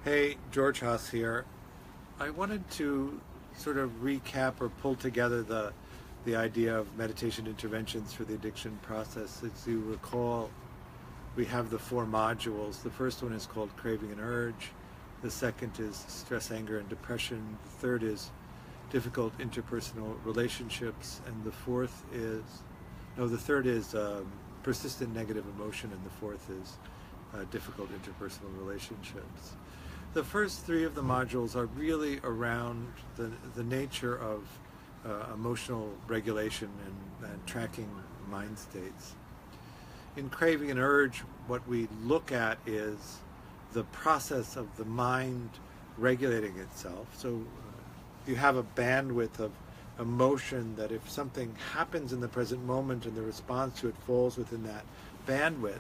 Hey, George Haas here. I wanted to sort of recap or pull together the idea of meditation interventions for the addiction process. As you recall, we have the four modules. The first one is called Craving and Urge. The second is Stress, Anger, and Depression. The third is Difficult Interpersonal Relationships. And the third is Persistent Negative Emotion, and the fourth is Difficult Interpersonal Relationships. The first three of the modules are really around the nature of emotional regulation and tracking mind states. In Craving and Urge, what we look at is the process of the mind regulating itself. So you have a bandwidth of emotion that if something happens in the present moment and the response to it falls within that bandwidth,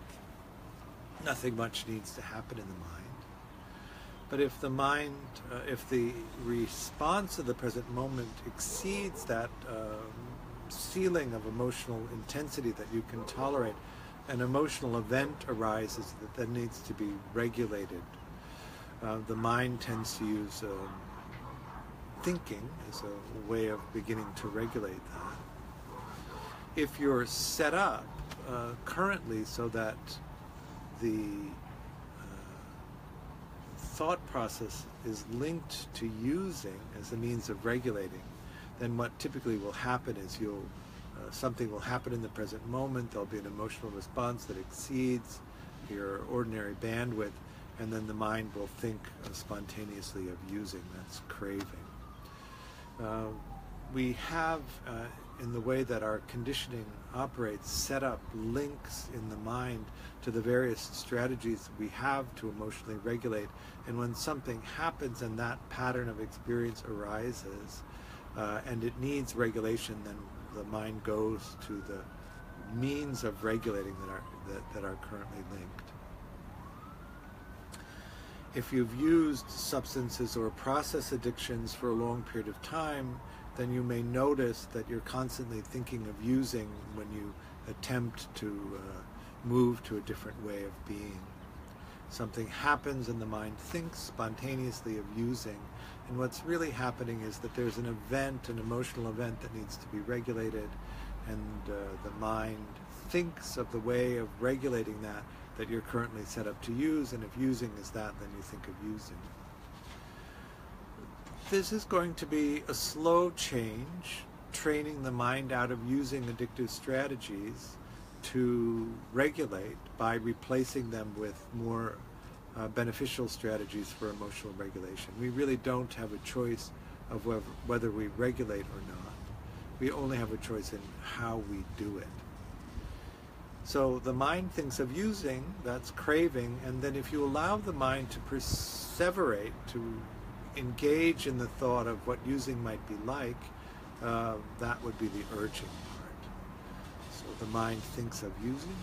nothing much needs to happen in the mind. But if if the response of the present moment exceeds that ceiling of emotional intensity that you can tolerate, an emotional event arises that needs to be regulated. The mind tends to use thinking as a way of beginning to regulate that. If you're set up currently so that the thought process is linked to using as a means of regulating, then what typically will happen is something will happen in the present moment. There'll be an emotional response that exceeds your ordinary bandwidth, and then the mind will think spontaneously of using. That's craving. We have, in the way that our conditioning operates, set up links in the mind to the various strategies we have to emotionally regulate. And when something happens and that pattern of experience arises, and it needs regulation, then the mind goes to the means of regulating that are currently linked. If you've used substances or process addictions for a long period of time, then you may notice that you're constantly thinking of using when you attempt to move to a different way of being. Something happens and the mind thinks spontaneously of using, and what's really happening is that there's an emotional event that needs to be regulated, and the mind thinks of the way of regulating that you're currently set up to use, and if using is that, then you think of using. This is going to be a slow change, training the mind out of using addictive strategies to regulate by replacing them with more beneficial strategies for emotional regulation. We really don't have a choice of whether we regulate or not. We only have a choice in how we do it. So the mind thinks of using, that's craving, and then if you allow the mind to perseverate, to engage in the thought of what using might be like, that would be the urging part. So the mind thinks of using,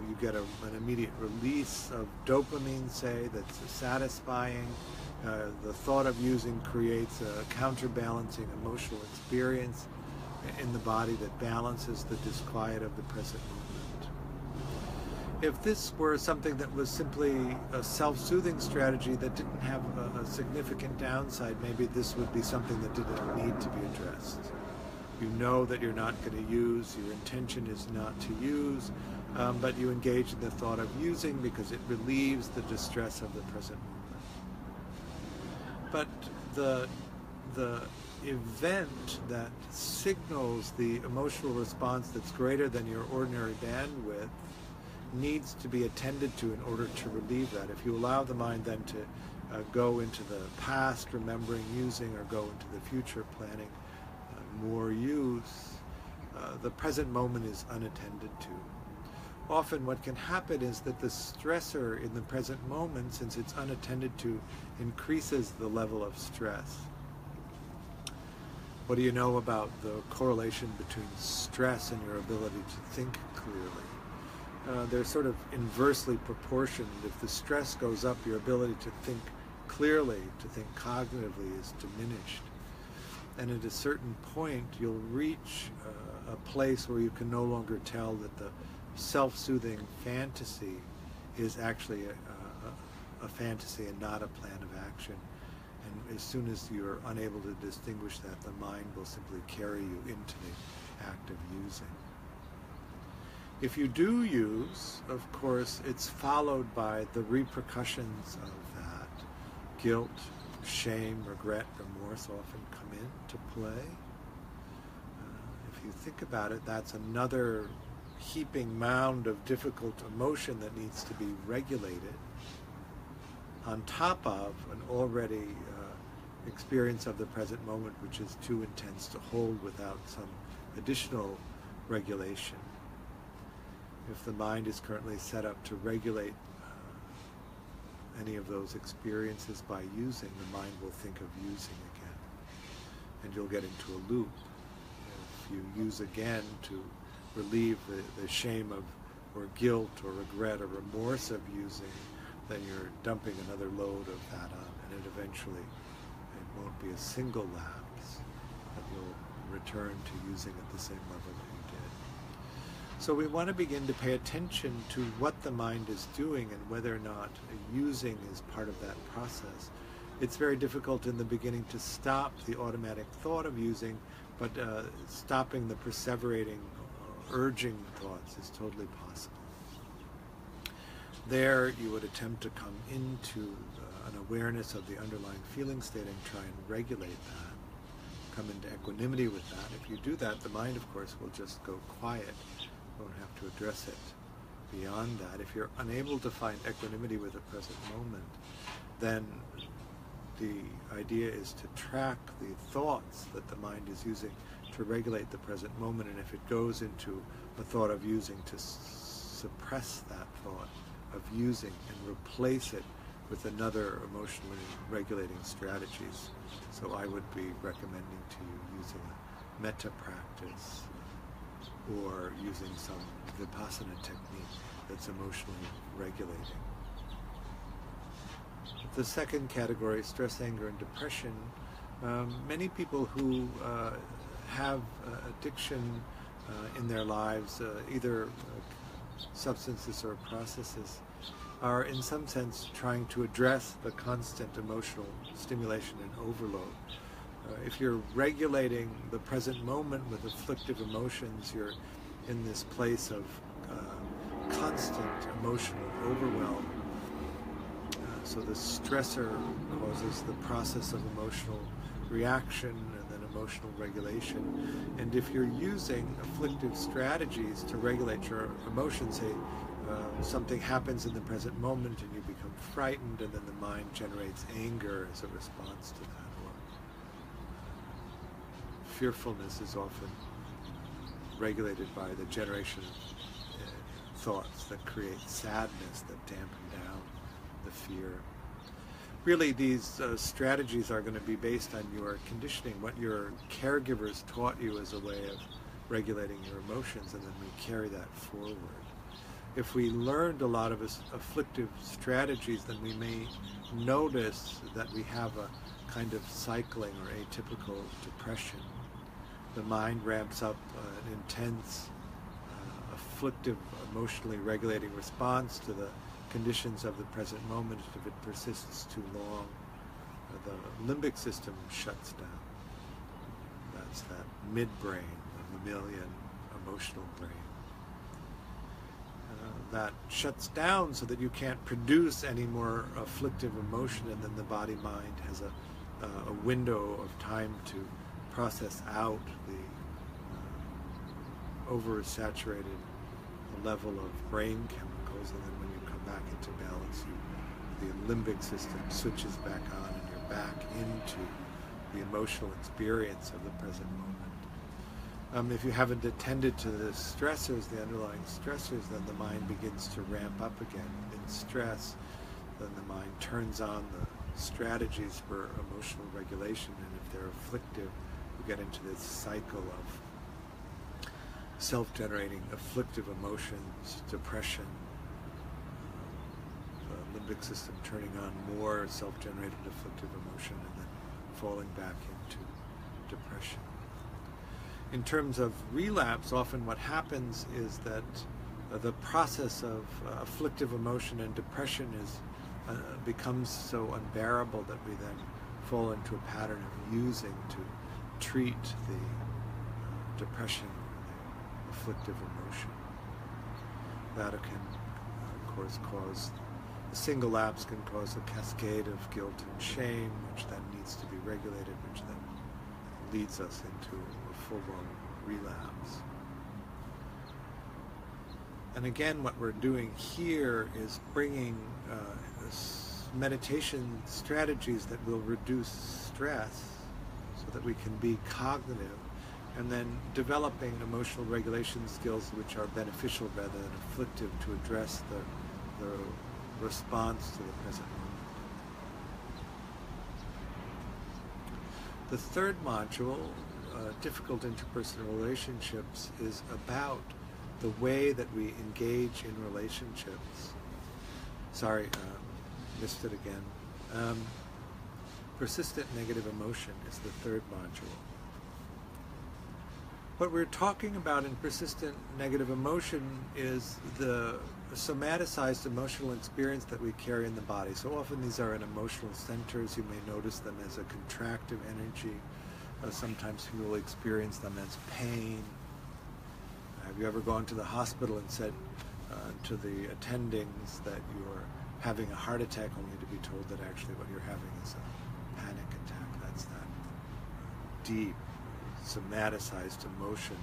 you get an immediate release of dopamine, say, that's satisfying. The thought of using creates a counterbalancing emotional experience in the body that balances the disquiet of the present moment. If this were something that was simply a self-soothing strategy that didn't have a significant downside, maybe this would be something that didn't need to be addressed. You know that you're not going to use, your intention is not to use, but you engage in the thought of using because it relieves the distress of the present moment. But the event that signals the emotional response that's greater than your ordinary bandwidth needs to be attended to in order to relieve that. If you allow the mind then to go into the past, remembering using, or go into the future, planning more use, the present moment is unattended to. Often what can happen is that the stressor in the present moment, since it's unattended to, increases the level of stress. What do you know about the correlation between stress and your ability to think clearly? They're sort of inversely proportioned. If the stress goes up, your ability to think clearly, to think cognitively, is diminished. And at a certain point, you'll reach a place where you can no longer tell that the self-soothing fantasy is actually a fantasy and not a plan of action. And as soon as you're unable to distinguish that, the mind will simply carry you into the act of using. If you do use, of course, it's followed by the repercussions of that. Guilt, shame, regret, remorse often come into play. If you think about it, that's another heaping mound of difficult emotion that needs to be regulated on top of an already experience of the present moment, which is too intense to hold without some additional regulation. If the mind is currently set up to regulate any of those experiences by using, the mind will think of using again. And you'll get into a loop. If you use again to relieve the shame of, or guilt, or regret, or remorse of using, then you're dumping another load of that on, and it eventually, it won't be a single lapse, but you'll return to using at the same level that you did. So we want to begin to pay attention to what the mind is doing and whether or not using is part of that process. It's very difficult in the beginning to stop the automatic thought of using, but stopping the perseverating, urging thoughts is totally possible. There you would attempt to come into an awareness of the underlying feeling state and try and regulate that, come into equanimity with that. If you do that, the mind, of course, will just go quiet. You won't have to address it. Beyond that, if you're unable to find equanimity with the present moment, then the idea is to track the thoughts that the mind is using to regulate the present moment, and if it goes into a thought of using, to suppress that thought of using and replace it with another emotionally regulating strategies. So I would be recommending to you using a metta practice or using some vipassana technique that's emotionally regulating. The second category, stress, anger, and depression. Many people who have addiction in their lives, either substances or processes, are in some sense trying to address the constant emotional stimulation and overload. If you're regulating the present moment with afflictive emotions, you're in this place of constant emotional overwhelm. So the stressor causes the process of emotional reaction and then emotional regulation. And if you're using afflictive strategies to regulate your emotions, say something happens in the present moment and you become frightened, and then the mind generates anger as a response to that. Or fearfulness is often regulated by the generation of thoughts that create sadness, that dampen down the fear. Really, these strategies are going to be based on your conditioning, what your caregivers taught you as a way of regulating your emotions, and then we carry that forward. If we learned a lot of afflictive strategies, then we may notice that we have a kind of cycling or atypical depression. The mind ramps up an intense, afflictive, emotionally regulating response to the conditions of the present moment. If it persists too long, the limbic system shuts down. That's that midbrain, the mammalian emotional brain. That shuts down so that you can't produce any more afflictive emotion, and then the body-mind has a window of time to process out the oversaturated level of brain chemicals, and then when you come back into balance, the limbic system switches back on and you're back into the emotional experience of the present moment. If you haven't attended to the stressors, the underlying stressors, then the mind begins to ramp up again. In stress, then the mind turns on the strategies for emotional regulation, and if they're afflictive, you get into this cycle of self-generating afflictive emotions, depression, the limbic system turning on more self-generated afflictive emotion, and then falling back into depression. In terms of relapse, often what happens is that the process of afflictive emotion and depression is becomes so unbearable that we then fall into a pattern of using to treat the depression, the afflictive emotion. That can, of course, cause a single lapse can cause a cascade of guilt and shame, which then needs to be regulated, which then leads us into a full-blown relapse. And again, what we're doing here is bringing meditation strategies that will reduce stress so that we can be cognitive, and then developing emotional regulation skills which are beneficial rather than afflictive to address the response to the present moment. The third module, difficult interpersonal relationships, is about the way that we engage in relationships. Sorry, missed it again. Persistent negative emotion is the third module. What we're talking about in persistent negative emotion is the somaticized emotional experience that we carry in the body. So often these are in emotional centers. You may notice them as a contractive energy. Sometimes people will experience them as pain. Have you ever gone to the hospital and said to the attendings that you're having a heart attack, only to be told that actually what you're having is a panic attack? That's that deep, somaticized emotion.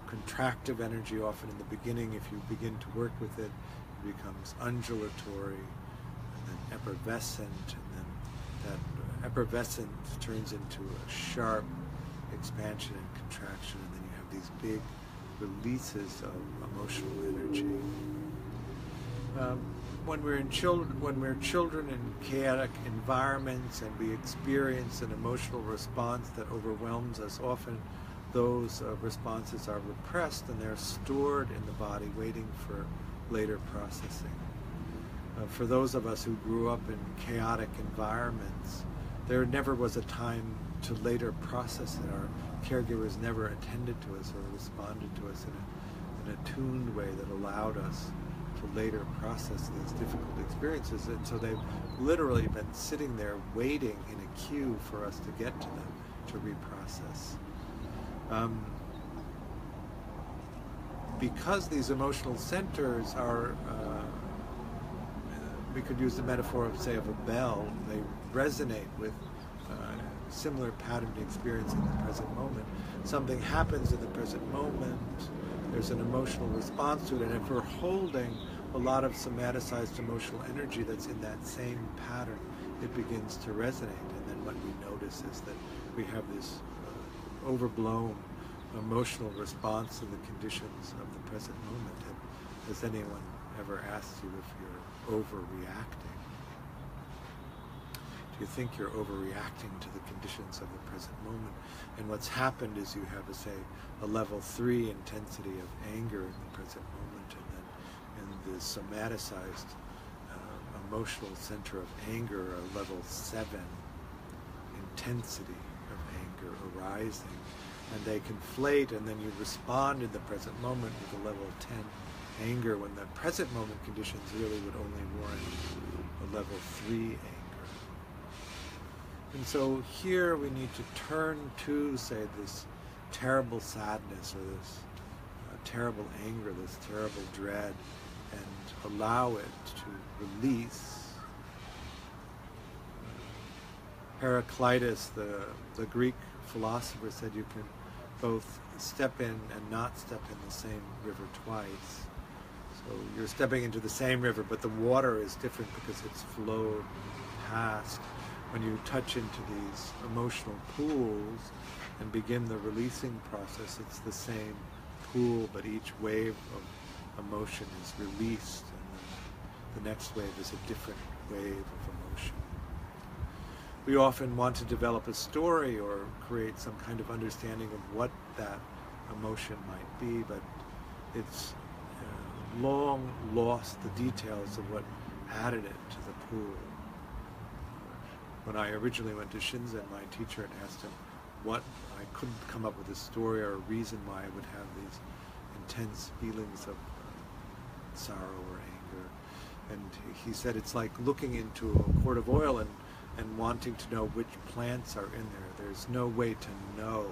Contractive energy, often in the beginning, if you begin to work with it, it becomes undulatory, and then effervescent, and then that effervescent turns into a sharp expansion and contraction, and then you have these big releases of emotional energy. When we're children in chaotic environments and we experience an emotional response that overwhelms us, often those responses are repressed and they're stored in the body, waiting for later processing. For those of us who grew up in chaotic environments, there never was a time to later process it. Our caregivers never attended to us or responded to us in a tuned way that allowed us to later process these difficult experiences. And so they've literally been sitting there waiting in a queue for us to get to them to reprocess. Because these emotional centers are, we could use the metaphor of, say, of a bell, they resonate with similar patterned experience in the present moment. Something happens in the present moment, there's an emotional response to it, and if we're holding a lot of somaticized emotional energy that's in that same pattern, it begins to resonate. And then what we notice is that we have this overblown emotional response to the conditions of the present moment. Has anyone ever asked you if you're overreacting? Do you think you're overreacting to the conditions of the present moment? And what's happened is you have, say, a level 3 intensity of anger in the present moment, and then in the somaticized emotional center of anger, a level 7 intensity of anger arising, and they conflate, and then you respond in the present moment with a level 10 anger, when the present moment conditions really would only warrant a level 3 anger. And so here we need to turn to, say, this terrible sadness or this terrible anger, this terrible dread, and allow it to release. Heraclitus, the Greek philosopher, said you can both step in and not step in the same river twice. So you're stepping into the same river, but the water is different because it's flowed past. When you touch into these emotional pools and begin the releasing process, it's the same pool, but each wave of emotion is released, and the next wave is a different wave of emotion. We often want to develop a story or create some kind of understanding of what that emotion might be, but it's long lost the details of what added it to the pool. When I originally went to Shinzen, my teacher, and asked him what, I couldn't come up with a story or a reason why I would have these intense feelings of sorrow or anger. And he said it's like looking into a quart of oil and wanting to know which plants are in there. There's no way to know.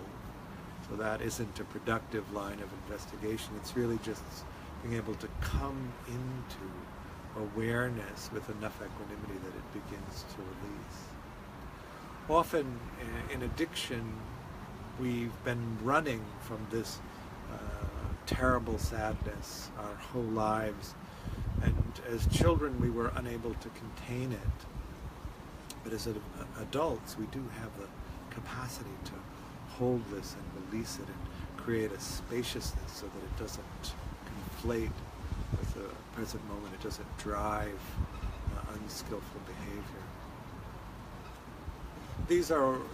So that isn't a productive line of investigation. It's really just being able to come into awareness with enough equanimity that it begins to release. Often in addiction, we've been running from this terrible sadness our whole lives. And as children, we were unable to contain it. But as adults, we do have the capacity to hold this and release it and create a spaciousness so that it doesn't conflate with the present moment. It doesn't drive unskillful behavior.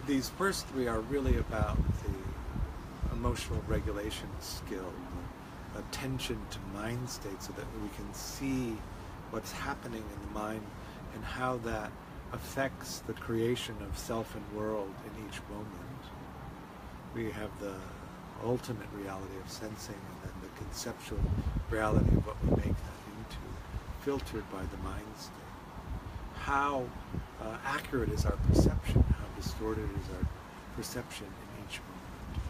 These first three are really about the emotional regulation skill, the attention to mind state, so that we can see what's happening in the mind and how that affects the creation of self and world in each moment. We have the ultimate reality of sensing, and then the conceptual reality of what we make that into, filtered by the mind state. How accurate is our perception? How distorted is our perception in each moment?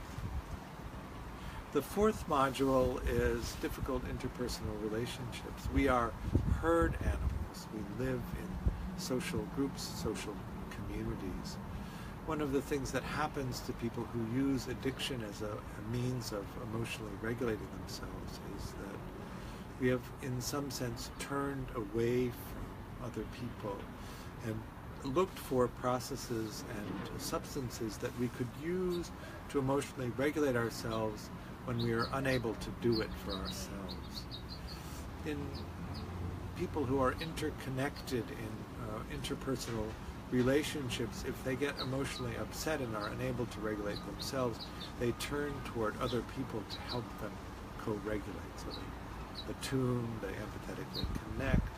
The fourth module is difficult interpersonal relationships. We are herd animals. We live in social groups, social communities. One of the things that happens to people who use addiction as a means of emotionally regulating themselves is that we have, in some sense, turned away from other people and looked for processes and substances that we could use to emotionally regulate ourselves when we are unable to do it for ourselves. In people who are interconnected in interpersonal relationships, if they get emotionally upset and are unable to regulate themselves, they turn toward other people to help them co-regulate. So they attune, they empathetically connect,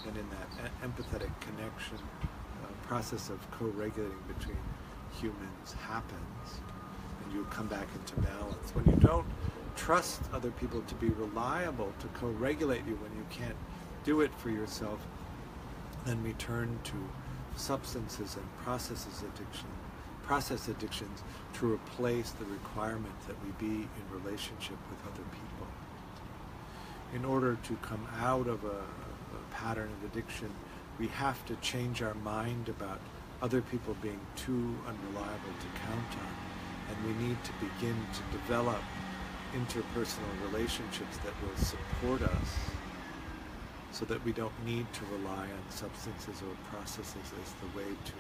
and in that empathetic connection, process of co-regulating between humans happens, and you come back into balance. When you don't trust other people to be reliable, to co-regulate you when you can't do it for yourself, then we turn to substances and process addictions to replace the requirement that we be in relationship with other people. In order to come out of a pattern of addiction, we have to change our mind about other people being too unreliable to count on, and we need to begin to develop interpersonal relationships that will support us, so that we don't need to rely on substances or processes as the way to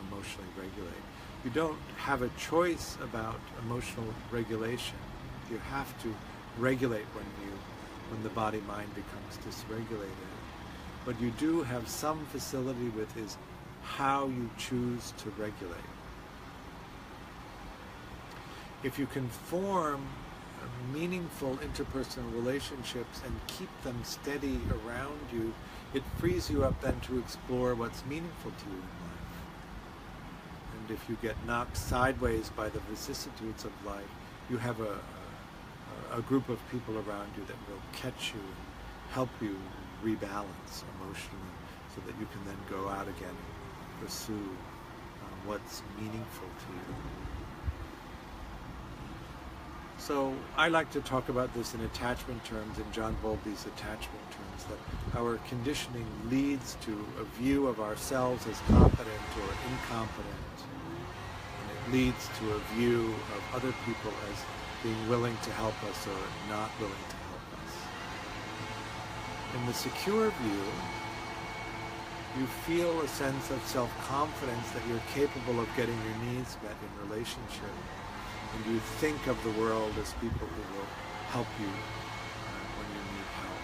emotionally regulate. You don't have a choice about emotional regulation. You have to regulate when the body-mind becomes dysregulated. What you do have some facility with is how you choose to regulate. If you can form meaningful interpersonal relationships and keep them steady around you, it frees you up then to explore what's meaningful to you in life. And if you get knocked sideways by the vicissitudes of life, you have a group of people around you that will catch you and help you rebalance emotionally, so that you can then go out again and pursue what's meaningful to you. So I like to talk about this in attachment terms, in John Bowlby's attachment terms, that our conditioning leads to a view of ourselves as competent or incompetent, and it leads to a view of other people as being willing to help us or not willing to help us. In the secure view, you feel a sense of self-confidence that you're capable of getting your needs met in relationship. And you think of the world as people who will help you when you need help.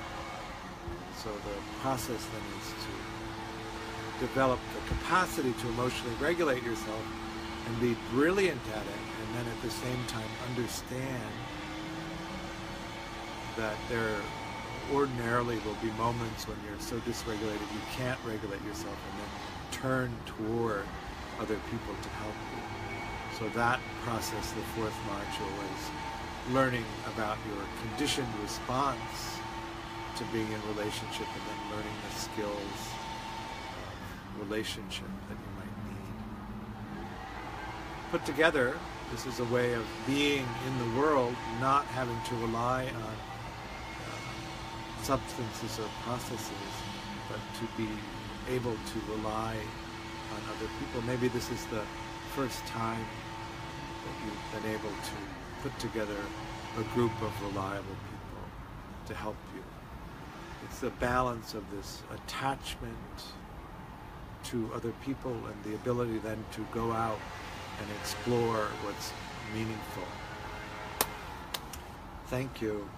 So the process then is to develop the capacity to emotionally regulate yourself and be brilliant at it, and then at the same time understand that there ordinarily will be moments when you're so dysregulated you can't regulate yourself, and then turn toward other people to help you. So that process, the fourth module, is learning about your conditioned response to being in relationship and then learning the skills of relationship that you might need. Put together, this is a way of being in the world, not having to rely on substances or processes, but to be able to rely on other people. Maybe this is the first time that you've been able to put together a group of reliable people to help you. It's the balance of this attachment to other people and the ability then to go out and explore what's meaningful. Thank you.